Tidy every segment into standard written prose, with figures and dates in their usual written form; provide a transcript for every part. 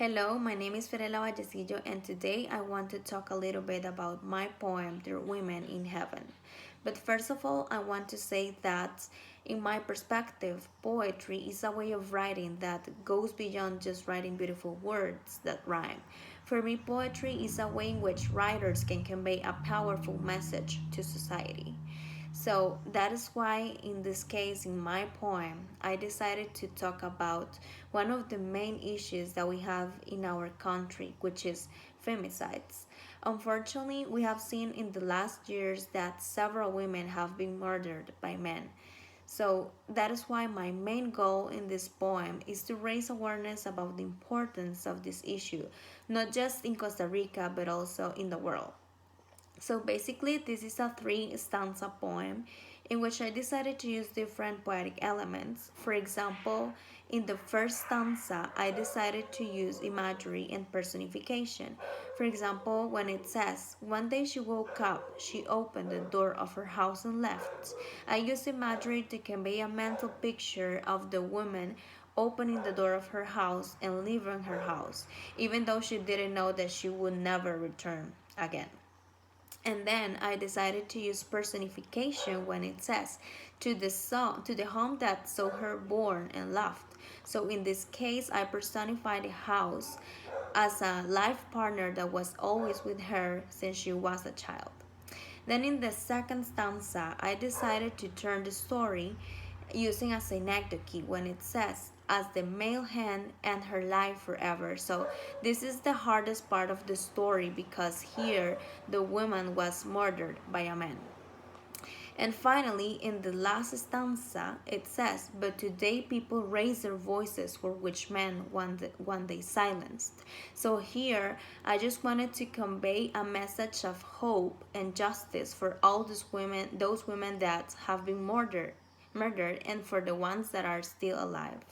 Hello, my name is Fiorella Vallecillo, and today I want to talk a little bit about my poem, Dear Women in Heaven. But first of all, I want to say that, in my perspective, poetry is a way of writing that goes beyond just writing beautiful words that rhyme. For me, poetry is a way in which writers can convey a powerful message to society. So that is why, in this case, in my poem, I decided to talk about one of the main issues that we have in our country, which is femicides. Unfortunately, we have seen in the last years that several women have been murdered by men. So that is why my main goal in this poem is to raise awareness about the importance of this issue, not just in Costa Rica, but also in the world. So basically, this is a three stanza poem in which I decided to use different poetic elements. For example, in the first stanza, I decided to use imagery and personification. For example, when it says, "One day she woke up, she opened the door of her house and left." I used imagery to convey a mental picture of the woman opening the door of her house and leaving her house, even though she didn't know that she would never return again. And then I decided to use personification when it says to the home that saw her born and loved. So in this case, I personified the house as a life partner that was always with her since she was a child. Then in the second stanza, I decided to turn the story using a synecdoche when it says, "as the male hen and her life forever." So this is the hardest part of the story because here the woman was murdered by a man. And finally, in the last stanza, it says, "But today people raise their voices for which men one day silenced." So here, I just wanted to convey a message of hope and justice for all those women that have been murdered, and for the ones that are still alive.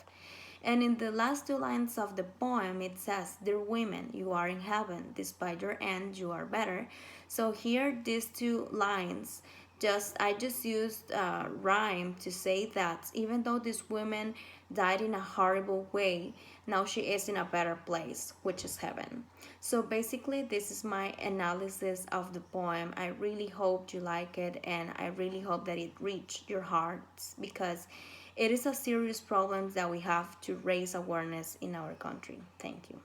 And in the last two lines of the poem, it says, "Dear women, you are in heaven. Despite your end, you are better." So here, these two lines, I just used rhyme to say that even though this woman died in a horrible way, now she is in a better place, which is heaven. So basically, this is my analysis of the poem. I really hope you like it, and I really hope that it reached your hearts because it is a serious problem that we have to raise awareness in our country. Thank you.